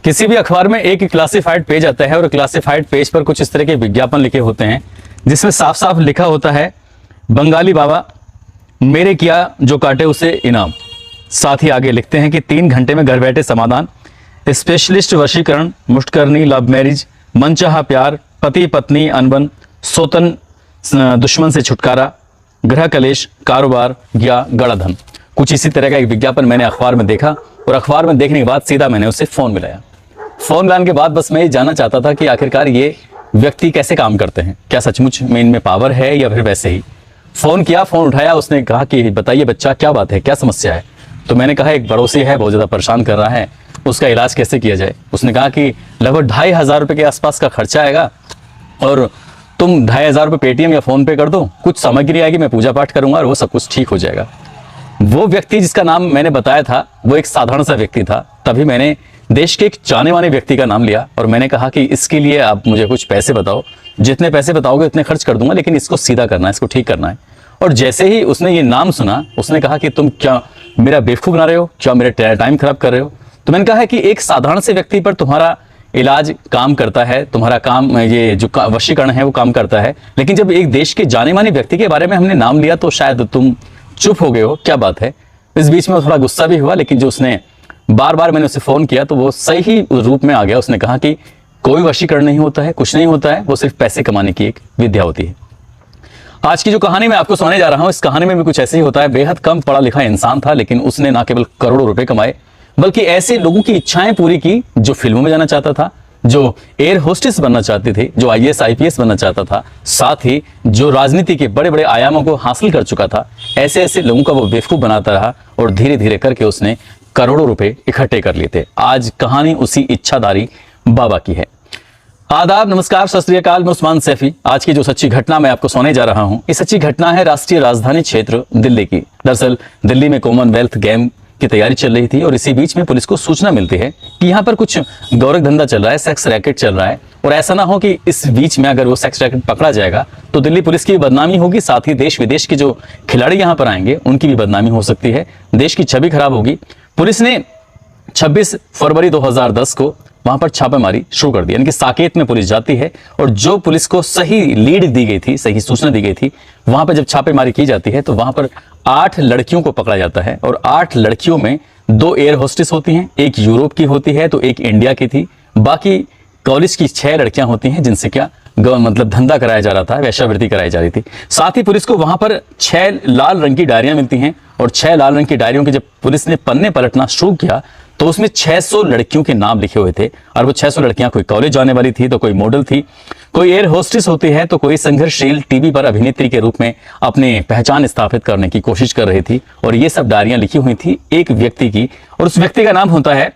किसी भी अखबार में एक क्लासिफाइड पेज आता है और क्लासिफाइड पेज पर कुछ इस तरह के विज्ञापन लिखे होते हैं जिसमें साफ साफ लिखा होता है बंगाली बाबा मेरे किया जो काटे उसे इनाम। साथ ही आगे लिखते हैं कि 3 घंटे में घर बैठे समाधान, स्पेशलिस्ट वशीकरण, मुष्टकर्णी, लव मैरिज, मनचाहा प्यार, पति पत्नी अनबन, सोतन दुश्मन से छुटकारा, गृह कलेश, कारोबार या गड़ाधन। कुछ इसी तरह का एक विज्ञापन मैंने अखबार में देखा और अखबार में देखने के बाद सीधा मैंने उससे फोन मिलाया। फोन मिलाने के बाद बस मैं ये जानना चाहता था कि आखिरकार ये व्यक्ति कैसे काम करते हैं, क्या सचमुच में इनमें पावर है या फिर वैसे ही। फोन किया, फोन उठाया, उसने कहा कि बताइए बच्चा क्या बात है, क्या समस्या है। तो मैंने कहा एक पड़ोसी है, बहुत ज्यादा परेशान कर रहा है, उसका इलाज कैसे किया जाए। उसने कहा कि लगभग 2500 रुपए के आसपास का खर्चा आएगा और तुम 2500 रुपए पेटीएम या फोन पे कर दो, कुछ सामग्री आएगी, मैं पूजा पाठ करूंगा और वो सब कुछ ठीक हो जाएगा। वो व्यक्ति जिसका नाम मैंने बताया था वो एक साधारण सा व्यक्ति था। तभी मैंने देश के एक जाने माने व्यक्ति का नाम लिया और मैंने कहा कि इसके लिए आप मुझे कुछ पैसे बताओ, जितने पैसे बताओगे उतने खर्च कर दूंगा, लेकिन इसको सीधा करना है, इसको ठीक करना है। और जैसे ही उसने ये नाम सुना उसने कहा कि तुम क्या मेरा बेवकूफ बना रहे हो, क्या मेरा टाइम खराब कर रहे हो। तो मैंने कहा कि एक साधारण से व्यक्ति पर तुम्हारा इलाज काम करता है, तुम्हारा काम ये जो वशीकरण है वो काम करता है, लेकिन जब एक देश के जाने माने व्यक्ति के बारे में हमने नाम लिया तो शायद तुम चुप हो गए हो, क्या बात है। इस बीच में थोड़ा गुस्सा भी हुआ, लेकिन जो उसने बार बार मैंने उसे फोन किया तो वो सही रूप में आ गया। उसने कहा कि कोई वशीकरण नहीं होता है, कुछ नहीं होता है, वो सिर्फ पैसे कमाने की एक विद्या होती है। आज की जो कहानी मैं आपको सुनाने जा रहा हूं, इस कहानी में भी कुछ ऐसे ही होता है। बेहद कम पढ़ा लिखा इंसान था, लेकिन उसने ना केवल करोड़ों रुपए कमाए बल्कि ऐसे लोगों की इच्छाएं पूरी की जो फिल्मों में जाना चाहता था, जो एयर होस्टेस बनना चाहते थे, जो आईएएस आईपीएस बनना चाहता था, साथ ही जो राजनीति के बड़े बड़े आयामों को हासिल कर चुका था। ऐसे ऐसे लोगों का वो बेवकूफ बनाता रहा और धीरे धीरे करके उसने करोड़ों रुपए इकट्ठे कर लिए थे। आज कहानी उसी इच्छाधारी बाबा की है। आदाब, नमस्कार, सत श्री अकाल, मैं उस्मान सैफी। आज की जो सच्ची घटना मैं आपको सुनाने जा रहा हूं, ये सच्ची घटना है राष्ट्रीय राजधानी क्षेत्र दिल्ली की। दरअसल दिल्ली में कॉमनवेल्थ गेम की तैयारी चल रही थी और इसी बीच में पुलिस को सूचना मिलती है कि यहाँ पर कुछ गौरव धंधा चल रहा है, सेक्स रैकेट चल रहा है। और ऐसा ना हो कि इस बीच में अगर वो सेक्स रैकेट पकड़ा जाएगा तो दिल्ली पुलिस की भी बदनामी होगी, साथ ही देश विदेश के जो खिलाड़ी यहाँ पर आएंगे उनकी भी बदनामी हो सकती है, देश की छवि खराब होगी। पुलिस ने 26 फरवरी 2010 को वहां पर छापेमारी शुरू कर दी, यानी कि साकेत में पुलिस जाती है और जो पुलिस को सही लीड दी गई थी, सही सूचना दी गई थी, वहां पर जब छापेमारी की जाती है तो वहां पर 8 लड़कियों को पकड़ा जाता है। और 8 लड़कियों में 2 एयर होस्टेस होती हैं, एक यूरोप की होती है तो एक इंडिया की थी। बाकी कॉलेज की 6 लड़कियां होती हैं जिनसे क्या मतलब धंधा कराया जा रहा था, वेश्यावृत्ति कराई जा रही थी। साथ ही पुलिस को वहां पर 6 लाल रंग की डायरियां मिलती हैं और 6 लाल रंग की डायरियों के जब पुलिस ने पन्ने पलटना शुरू किया तो उसमें 600 लड़कियों के नाम लिखे हुए थे। और वो 600 लड़कियां कोई कॉलेज जाने वाली थी तो कोई मॉडल थी, कोई एयर होस्टेस होती है तो कोई संघर्षशील टीवी पर अभिनेत्री के रूप में अपने पहचान स्थापित करने की कोशिश कर रही थी। और ये सब डायरियां लिखी हुई थी एक व्यक्ति की, और उस व्यक्ति का नाम होता है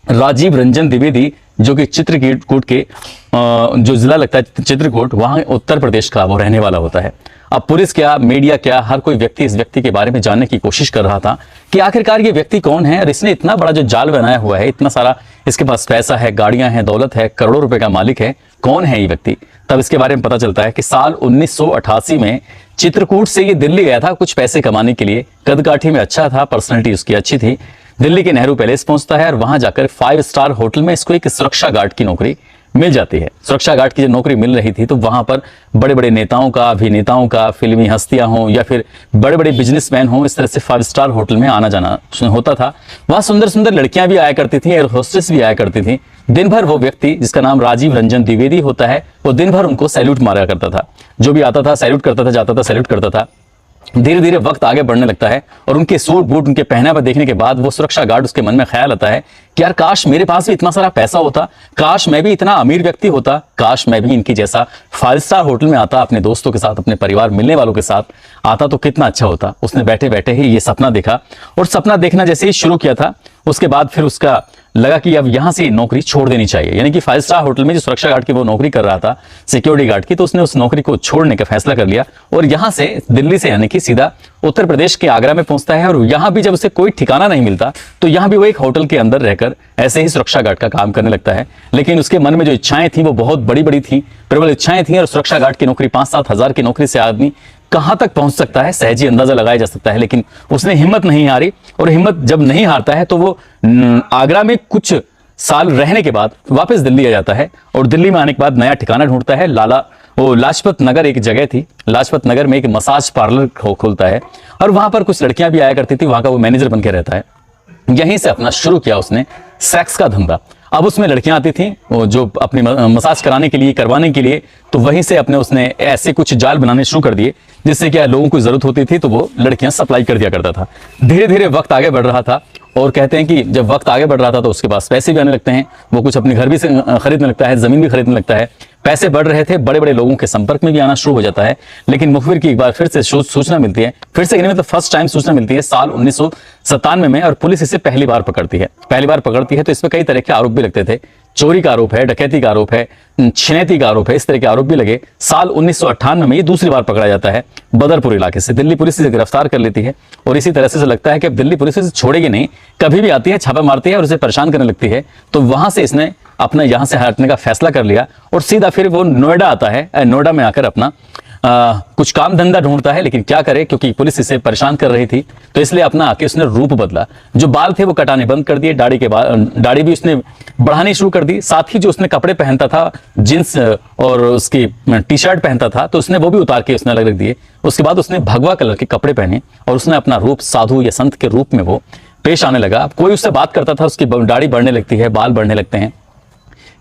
राजीव रंजन द्विवेदी, जो कि चित्रकूट के जो जिला लगता है चित्रकूट, वहां उत्तर प्रदेश का वो रहने वाला होता है। अब पुलिस क्या, मीडिया क्या, हर कोई व्यक्ति इस व्यक्ति के बारे में जानने की कोशिश कर रहा था कि आखिरकार ये व्यक्ति कौन है और इसने इतना बड़ा जो जाल बनाया हुआ है, इतना सारा इसके पास पैसा है, गाड़ियां हैं, दौलत है, करोड़ों रुपए का मालिक है, कौन है ये व्यक्ति। तब इसके बारे में पता चलता है कि साल 1988 में चित्रकूट से ये दिल्ली गया था कुछ पैसे कमाने के लिए। कदकाठी में अच्छा था, पर्सनैलिटी उसकी अच्छी थी। दिल्ली के नेहरू पैलेस पहुंचता है और वहां जाकर 5 स्टार होटल में इसको एक सुरक्षा गार्ड की नौकरी मिल जाती है। सुरक्षा गार्ड की जब नौकरी मिल रही थी तो वहां पर बड़े बड़े नेताओं का, अभिनेताओं का, फिल्मी हस्तियां हों या फिर बड़े बड़े बिजनेसमैन हों, इस तरह से 5 स्टार होटल में आना जाना होता था। वहां सुंदर सुंदर लड़कियां भी आया करती थी, एयर होस्टेस भी आया करती थी। दिन भर वो व्यक्ति जिसका नाम राजीव रंजन द्विवेदी होता है वो दिन भर उनको सैल्यूट मारा करता था। जो भी आता था सैल्यूट करता था, जाता था सैल्यूट करता था। धीरे धीरे वक्त आगे बढ़ने लगता है और उनके सूट बूट, उनके पहनावा देखने के बाद वो सुरक्षा गार्ड, उसके मन में ख्याल आता है कि यार काश मेरे पास भी इतना सारा पैसा होता, काश मैं भी इतना अमीर व्यक्ति होता, काश मैं भी इनकी जैसा 5 स्टार होटल में आता, अपने दोस्तों के साथ, अपने परिवार मिलने वालों के साथ आता तो कितना अच्छा होता। उसने बैठे बैठे ही ये सपना देखा और सपना देखना जैसे ही शुरू किया था उसके बाद फिर उसका लगा कि अब यहां से नौकरी छोड़ देनी चाहिए। यानी कि 5 स्टार होटल में जो सुरक्षा गार्ड की वो नौकरी कर रहा था, सिक्योरिटी गार्ड की, तो उसने उस नौकरी को छोड़ने का फैसला कर लिया और यहां से दिल्ली से यानी कि सीधा उत्तर प्रदेश के आगरा में पहुंचता है। और यहां भी जब उसे कोई ठिकाना नहीं मिलता तो यहां भी वो एक होटल के अंदर रहकर ऐसे ही सुरक्षा गार्ड का काम करने लगता है। लेकिन उसके मन में जो इच्छाएं थी वो बहुत बड़ी बड़ी थी, प्रबल इच्छाएं थी। और सुरक्षा गार्ड की नौकरी 5-7 हजार की नौकरी से आदमी कहां तक पहुंच सकता है सहज ही अंदाजा लगाया जा सकता है। लेकिन उसने हिम्मत नहीं हारी और हिम्मत जब नहीं हारता है तो वो आगरा में कुछ साल रहने के बाद वापस दिल्ली आ जाता है और दिल्ली में आने के बाद नया ठिकाना ढूंढता है। वो लाजपत नगर एक जगह थी, लाजपत नगर में एक मसाज पार्लर खोलता है और वहां पर कुछ लड़कियां भी आया करती थी, वहां का वो मैनेजर बन के रहता है। यहीं से अपना शुरू किया उसने सेक्स का धंधा। अब उसमें लड़कियां आती थी वो जो अपनी मसाज कराने के लिए, करवाने के लिए, तो वहीं से उसने ऐसे कुछ जाल बनाने शुरू कर दिए जिससे क्या लोगों को जरूरत होती थी तो वो लड़कियां सप्लाई कर दिया करता था। धीरे धीरे वक्त आगे बढ़ रहा था और कहते हैं कि जब वक्त आगे बढ़ रहा था तो उसके पास पैसे भी आने लगते हैं, वो कुछ अपने घर भी से खरीदने लगता है, जमीन भी खरीदने लगता है, पैसे बढ़ रहे थे, बड़े बड़े लोगों के संपर्क में भी आना शुरू हो जाता है। लेकिन मुखबिर की एक बार फिर से सूचना मिलती है, फिर से मतलब फर्स्ट टाइम सूचना मिलती है साल 1997 में, और पुलिस इसे पहली बार पकड़ती है। पहली बार पकड़ती है तो इसमें कई तरह के आरोप भी लगते थे, चोरी का आरोप है, डकैती का आरोप है, छिनैती का आरोप है, इस तरह के आरोप भी लगे। साल 1998 में ये दूसरी बार पकड़ा जाता है बदरपुर इलाके से। दिल्ली पुलिस इसे गिरफ्तार कर लेती है और इसी तरह से लगता है कि अब दिल्ली पुलिस इसे छोड़ेगी नहीं, कभी भी आती है छापा मारती है और उसे परेशान करने लगती है। तो वहां से इसने अपना यहां से हटने का फैसला कर लिया और सीधा फिर वो नोएडा आता है। नोएडा में आकर अपना कुछ काम धंधा ढूंढता है, लेकिन क्या करे क्योंकि पुलिस इसे परेशान कर रही थी, तो इसलिए अपना आके उसने रूप बदला। जो बाल थे वो कटाने बंद कर दिए, दाढ़ी भी उसने बढ़ानी शुरू कर दी। साथ ही जो उसने कपड़े पहनता था, जींस और उसकी टी शर्ट पहनता था, तो उसने वो भी उतार के उसने अलग रख दिए। उसके बाद उसने भगवा कलर के कपड़े पहने और उसने अपना रूप साधु या संत के रूप में वो पेश आने लगा। कोई उससे बात करता था, उसकी दाढ़ी बढ़ने लगती है, बाल बढ़ने लगते हैं।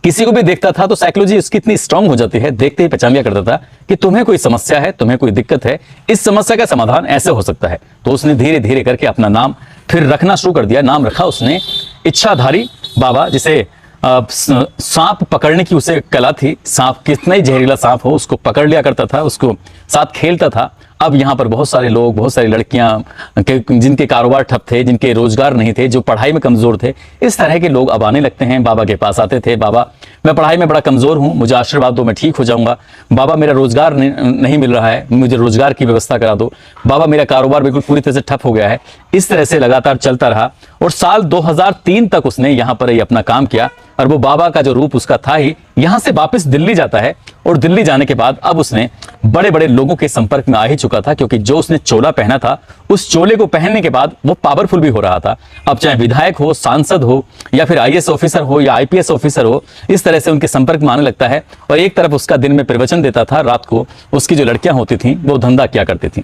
किसी को भी देखता था तो साइकोलॉजी उसकी इतनी स्ट्रांग हो जाती है, देखते ही पहचान लिया करता था कि तुम्हें कोई समस्या है, तुम्हें कोई दिक्कत है, इस समस्या का समाधान ऐसे हो सकता है। तो उसने धीरे धीरे करके अपना नाम फिर रखना शुरू कर दिया। नाम रखा उसने इच्छाधारी बाबा, जिसे सांप पकड़ने की उसे कला थी। सांप कितना ही जहरीला सांप हो उसको पकड़ लिया करता था, उसको साथ खेलता था। अब यहाँ पर बहुत सारे लोग, बहुत सारी लड़कियां जिनके कारोबार ठप थे, जिनके रोजगार नहीं थे, जो पढ़ाई में कमजोर थे, इस तरह के लोग अब आने लगते हैं। बाबा के पास आते थे, बाबा मैं पढ़ाई में बड़ा कमजोर हूँ, मुझे आशीर्वाद दो, मैं ठीक हो जाऊंगा। बाबा मेरा रोजगार नहीं मिल रहा है, मुझे रोजगार की व्यवस्था करा दो। बाबा मेरा कारोबार बिल्कुल पूरी तरह से ठप हो गया है। इस तरह से लगातार चलता रहा और साल 2003 तक उसने यहाँ पर ही अपना काम किया। और वो बाबा का जो रूप उसका था ही, यहां से वापस दिल्ली जाता है और दिल्ली जाने के बाद अब उसने बड़े बड़े लोगों के संपर्क में आ ही चुका था, क्योंकि जो उसने चोला पहना था उस चोले को पहनने के बाद वो पावरफुल भी हो रहा था। अब चाहे विधायक हो, सांसद हो, या फिर आईएएस ऑफिसर हो या आईपीएस ऑफिसर हो, इस तरह से उनके संपर्क में आने लगता है। और एक तरफ उसका दिन में प्रवचन देता था, रात को उसकी जो लड़कियां होती थी वो धंधा किया करती थी।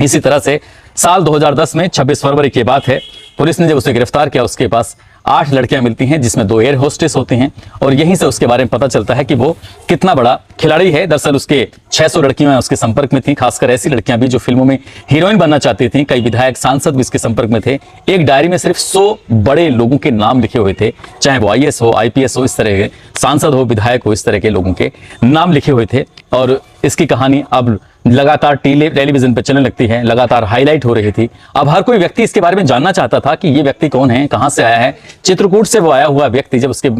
इसी तरह से साल 2010 में 26 फरवरी की बात है, पुलिस ने जब उसे गिरफ्तार किया उसके पास 8 लड़कियां मिलती हैं, जिसमें 2 एयर होस्टेस होती हैं। और यहीं से उसके बारे में पता चलता है कि वो कितना बड़ा खिलाड़ी है। दरअसल उसके 600 लड़कियां उसके संपर्क में थी, खासकर ऐसी लड़कियां भी जो फिल्मों में हीरोइन बनना चाहती थी। कई विधायक, सांसद भी इसके संपर्क में थे। एक डायरी में सिर्फ 100 बड़े लोगों के नाम लिखे हुए थे, चाहे वो आईएएस हो, आईपीएस हो, इस तरह के सांसद हो, विधायक हो, इस तरह के लोगों के नाम लिखे हुए थे। और इसकी कहानी अब लगातार टेलीविजन पर चलने लगती है, लगातार हाईलाइट हो रही थी। अब हर कोई व्यक्ति इसके बारे में जानना चाहता था कि ये व्यक्ति कौन है, कहां से आया है। चित्रकूट से वो आया हुआ व्यक्ति जब उसके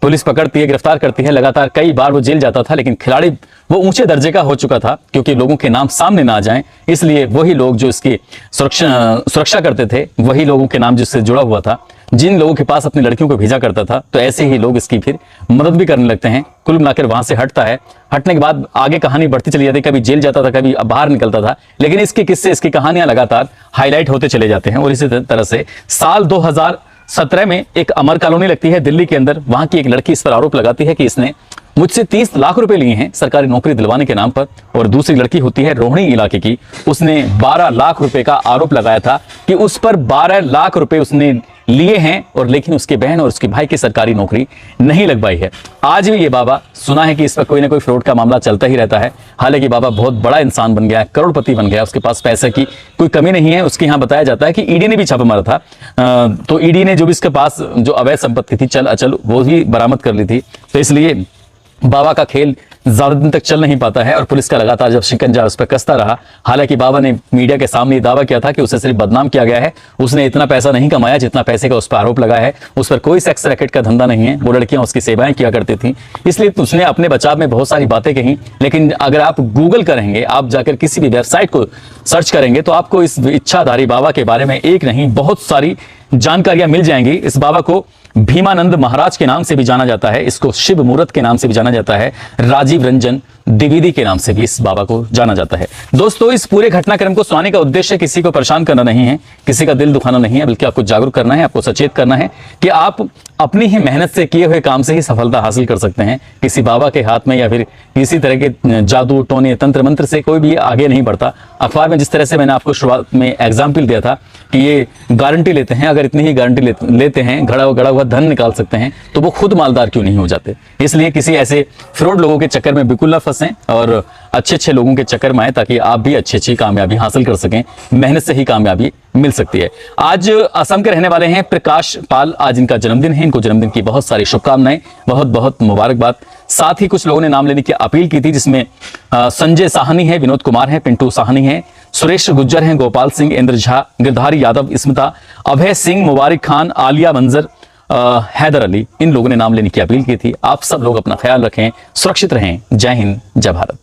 पुलिस पकड़ती है, गिरफ्तार करती है, लगातार कई बार वो जेल जाता था, लेकिन खिलाड़ी वो ऊंचे दर्जे का हो चुका था, क्योंकि लोगों के नाम सामने ना आ जाएं, इसलिए वही लोग जो इसकी सुरक्षा करते थे, वही लोगों के नाम जिससे जुड़ा हुआ था, जिन लोगों के पास अपनी लड़कियों को भेजा करता था, तो ऐसे ही लोग इसकी फिर मदद भी करने लगते हैं। कुल मिलाकर वहां से हटता है। हटने के बाद आगे कहानी बढ़ती चली जाती, कभी जेल जाता था, कभी बाहर निकलता था, लेकिन इसके किस्से, इसकी कहानियां लगातार हाईलाइट होते चले जाते हैं। और इसी तरह से साल 2017 में एक अमर कॉलोनी लगती है दिल्ली के अंदर। वहां की एक लड़की इस पर आरोप लगाती है कि इसने मुझसे 30 लाख रुपए लिए हैं सरकारी नौकरी दिलवाने के नाम पर। और दूसरी लड़की होती है रोहिणी इलाके की, उसने 12 लाख रुपए का आरोप लगाया था कि उस पर 12 लाख रुपए उसने लिए हैं, और लेकिन उसके बहन और उसके भाई की सरकारी नौकरी नहीं लगवाई है। आज भी ये बाबा, सुना है कि इस पर कोई ना कोई फ्रॉड का मामला चलता ही रहता है। हालांकि बाबा बहुत बड़ा इंसान बन गया है, करोड़पति बन गया, उसके पास पैसे की कोई कमी नहीं है। उसके यहाँ बताया जाता है कि ईडी ने भी छापा मारा था, तो ईडी ने जो भी इसके पास जो अवैध संपत्ति थी, चल अचल, वो भी बरामद कर ली थी। तो इसलिए बाबा का खेल ज्यादा दिन तक चल नहीं पाता है और पुलिस का लगातार जब शिकंजा उस पर कसता रहा। हालांकि बाबा ने मीडिया के सामने दावा किया था कि उसे सिर्फ बदनाम किया गया है, उसने इतना पैसा नहीं कमाया जितना पैसे का उस पर आरोप लगा है। उस पर कोई सेक्स रैकेट का धंधा नहीं है, वो लड़कियां उसकी सेवाएं किया करती थी। इसलिए उसने अपने बचाव में बहुत सारी बातें कही। लेकिन अगर आप गूगल करेंगे, आप जाकर किसी भी वेबसाइट को सर्च करेंगे, तो आपको इस इच्छाधारी बाबा के बारे में एक नहीं बहुत सारी जानकारियां मिल जाएंगी। इस बाबा को भीमानंद महाराज के नाम से भी जाना जाता है, इसको शिव मूर्त के नाम से भी जाना जाता है, राजीव रंजन, द्विवेदी के नाम से भी इस बाबा को जाना जाता है। दोस्तों, इस पूरे घटनाक्रम को सुनाने का उद्देश्य किसी को परेशान करना नहीं है, किसी का दिल दुखाना नहीं है, बल्कि आपको जागरूक करना है, आपको सचेत करना है कि आप अपनी ही मेहनत से किए हुए काम से ही सफलता हासिल कर सकते हैं। किसी बाबा के हाथ में या फिर किसी तरह के जादू टोने तंत्र मंत्र से कोई भी आगे नहीं बढ़ता। अखबार में जिस तरह से मैंने आपको शुरुआत में एग्जाम्पल दिया था कि ये गारंटी लेते हैं, अगर इतनी ही गारंटी लेते हैं, गड़ा हुआ धन निकाल सकते हैं, तो वो खुद मालदार क्यों नहीं हो जाते। इसलिए किसी ऐसे फ्रॉड लोगों के चक्कर में बिल्कुल ना फंसें और अच्छे लोगों के चक्कर में आए, ताकि आप भी अच्छी कामयाबी हासिल कर सकें। मेहनत से ही कामयाबी मिल सकती है। आज असम के रहने वाले हैं प्रकाश पाल, आज इनका जन्मदिन है। इनको जन्मदिन की बहुत सारी शुभकामनाएं, बहुत बहुत मुबारकबाद। साथ ही कुछ लोगों ने नाम लेने की अपील की थी, जिसमें संजय साहनी है, विनोद कुमार है, पिंटू साहनी है, सुरेश गुज्जर हैं, गोपाल सिंह, इंद्र झा, गिरधारी यादव, स्मिता, अभय सिंह, मुबारक खान, आलिया मंजर, हैदर अली, इन लोगों ने नाम लेने की अपील की थी। आप सब लोग अपना ख्याल रखें, सुरक्षित रहें। जय हिंद, जय भारत।